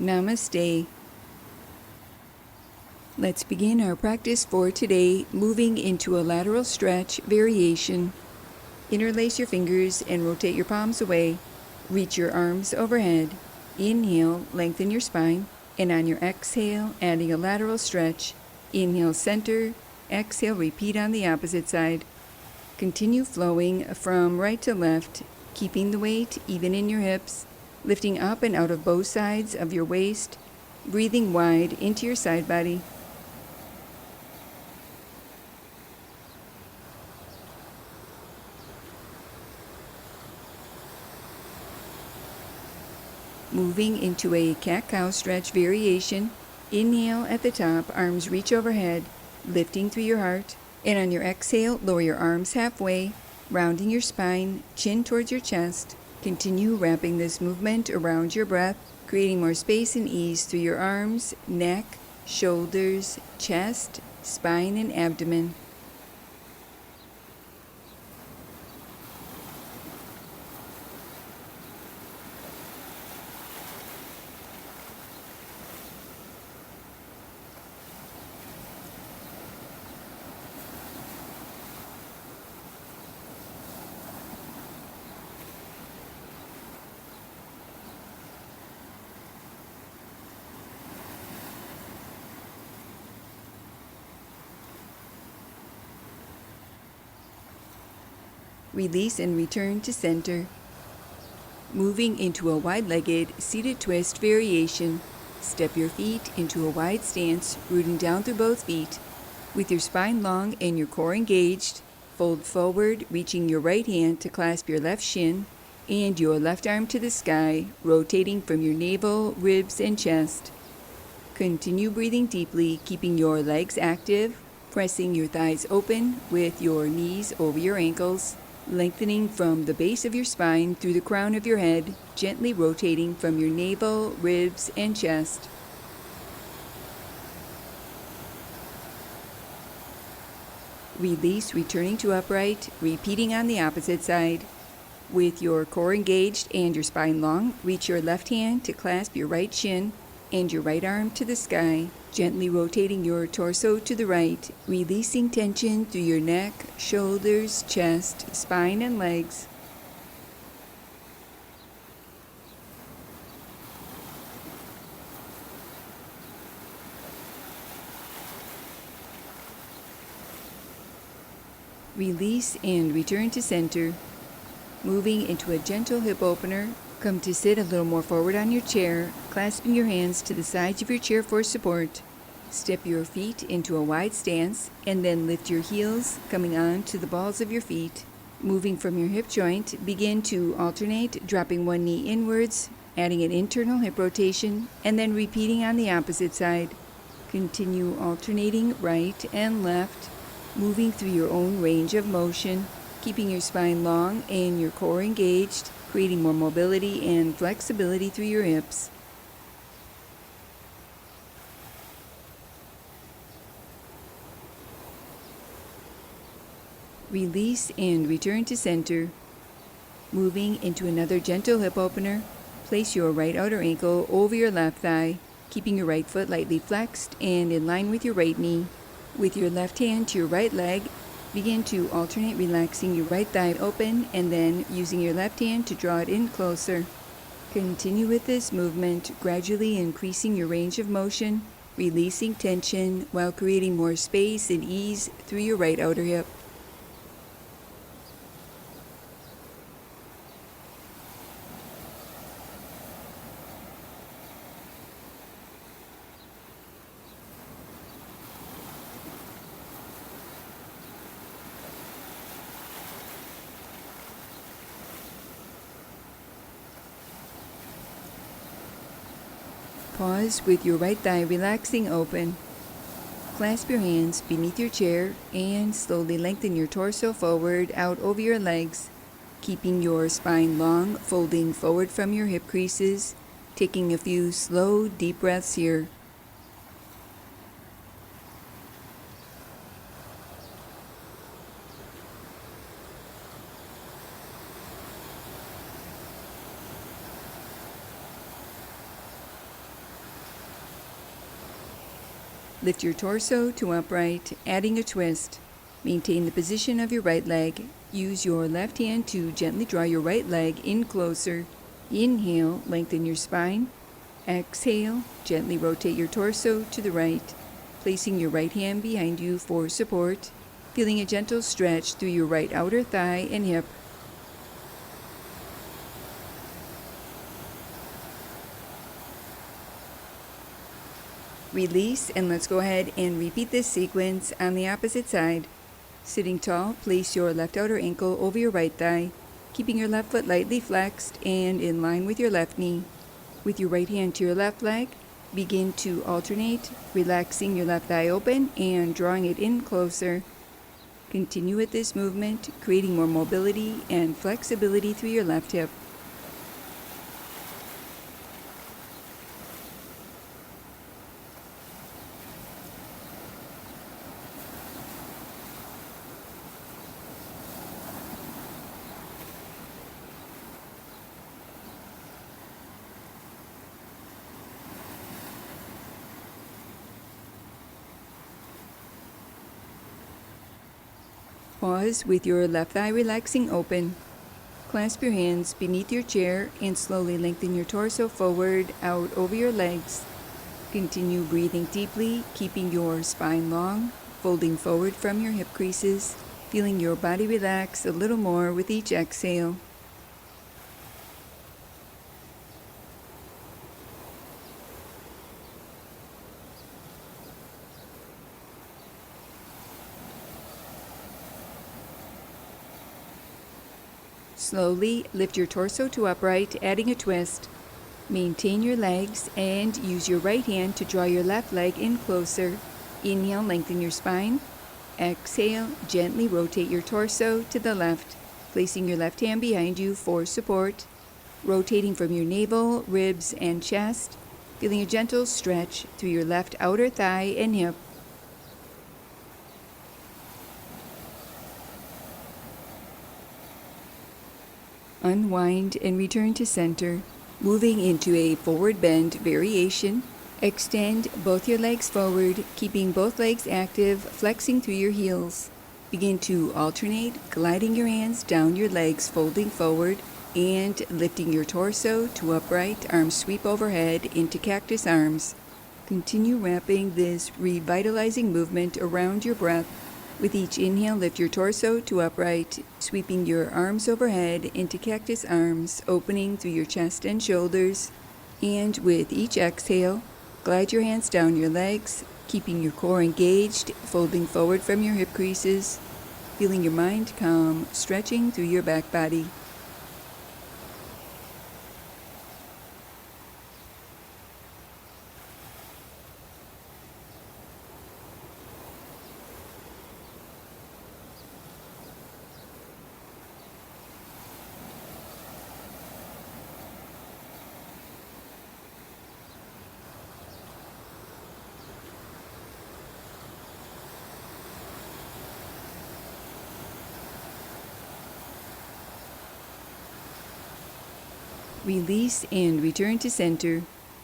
Namaste. Let's begin our practice for today, moving into a lateral stretch variation. Interlace your fingers and rotate your palms away. Reach your arms overhead. Inhale, lengthen your spine, and on your exhale, adding a lateral stretch. Inhale, center. Exhale, repeat on the opposite side. Continue flowing from right to left, keeping the weight even in your hips, lifting up and out of both sides of your waist, breathing wide into your side body. Moving into a cat-cow stretch variation. Inhale at the top, arms reach overhead, lifting through your heart. And on your exhale, lower your arms halfway, rounding your spine, chin towards your chest. Continue wrapping this movement around your breath, creating more space and ease through your arms, neck, shoulders, chest, spine, and abdomen. Release and return to center. Moving into a wide-legged seated twist variation. Step your feet into a wide stance, rooting down through both feet. With your spine long and your core engaged, fold forward, reaching your right hand to clasp your left shin and your left arm to the sky, rotating from your navel, ribs, and chest. Continue breathing deeply, keeping your legs active, pressing your thighs open with your knees over your ankles. Lengthening from the base of your spine through the crown of your head, gently rotating from your navel, ribs, and chest. Release, returning to upright, repeating on the opposite side. With your core engaged and your spine long, reach your left hand to clasp your right shin and your right arm to the sky, gently rotating your torso to the right, releasing tension through your neck, shoulders, chest, spine, and legs. Release and return to center. Moving into a gentle hip opener, come to sit a little more forward on your chair, clasping your hands to the sides of your chair for support. Step your feet into a wide stance, and then lift your heels, coming on to the balls of your feet. Moving from your hip joint, begin to alternate, dropping one knee inwards, adding an internal hip rotation, and then repeating on the opposite side. Continue alternating right and left, moving through your own range of motion, keeping your spine long and your core engaged, creating more mobility and flexibility through your hips. Release and return to center. Moving into another gentle hip opener, place your right outer ankle over your left thigh, keeping your right foot lightly flexed and in line with your right knee. With your left hand to your right leg, begin to alternate, relaxing your right thigh open and then using your left hand to draw it in closer. Continue with this movement, gradually increasing your range of motion, releasing tension while creating more space and ease through your right outer hip. Pause with your right thigh relaxing open. Clasp your hands beneath your chair and slowly lengthen your torso forward out over your legs, keeping your spine long, folding forward from your hip creases, taking a few slow, deep breaths here. lift your torso to upright, adding a twist. Maintain the position of your right leg. Use your left hand to gently draw your right leg in closer. Inhale, lengthen your spine. Exhale, gently rotate your torso to the right, placing your right hand behind you for support, feeling a gentle stretch through your right outer thigh and hip. Release, and let's go ahead and repeat this sequence on the opposite side. Sitting tall, place your left outer ankle over your right thigh, keeping your left foot lightly flexed and in line with your left knee. With your right hand to your left leg, begin to alternate, relaxing your left thigh open and drawing it in closer. Continue with this movement, creating more mobility and flexibility through your left hip. Pause with your left thigh relaxing open. Clasp your hands beneath your chair and slowly lengthen your torso forward out over your legs. Continue breathing deeply, keeping your spine long, folding forward from your hip creases, feeling your body relax a little more with each exhale. Slowly lift your torso to upright, adding a twist. Maintain your legs and use your right hand to draw your left leg in closer. Inhale, lengthen your spine. Exhale, gently rotate your torso to the left, placing your left hand behind you for support. Rotating from your navel, ribs, and chest, feeling a gentle stretch through your left outer thigh and hip. Unwind and return to center, moving into a forward bend variation. Extend both your legs forward, keeping both legs active, flexing through your heels. Begin to alternate, gliding your hands down your legs, folding forward, and lifting your torso to upright, arms sweep overhead into cactus arms. Continue wrapping this revitalizing movement around your breath. With each inhale, lift your torso to upright, sweeping your arms overhead into cactus arms, opening through your chest and shoulders. And with each exhale, glide your hands down your legs, keeping your core engaged, folding forward from your hip creases, feeling your mind calm, stretching through your back body. Release and return to center,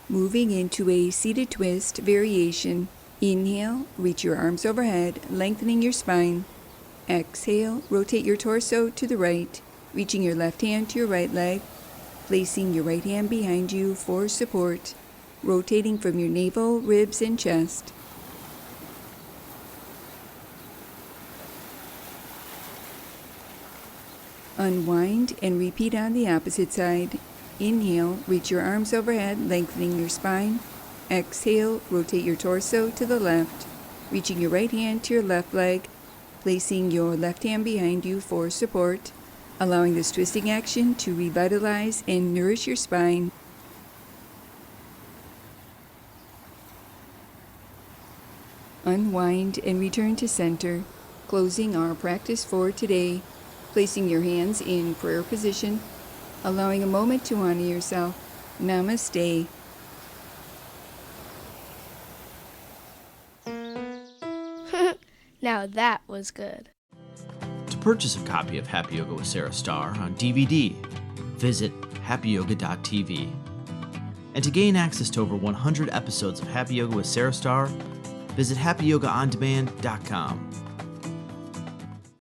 moving into a seated twist variation. Inhale, reach your arms overhead, lengthening your spine. Exhale, rotate your torso to the right, reaching your left hand to your right leg, placing your right hand behind you for support, rotating from your navel, ribs, and chest. Unwind and repeat on the opposite side. Inhale, reach your arms overhead, lengthening your spine. Exhale, rotate your torso to the left, reaching your right hand to your left leg, placing your left hand behind you for support, allowing this twisting action to revitalize and nourish your spine. Unwind and return to center, closing our practice for today, placing your hands in prayer position, allowing a moment to honor yourself. Namaste. Now that was good. To purchase a copy of Happy Yoga with Sarah Starr on DVD, visit happyyoga.tv. And to gain access to over 100 episodes of Happy Yoga with Sarah Starr, visit happyyogaondemand.com.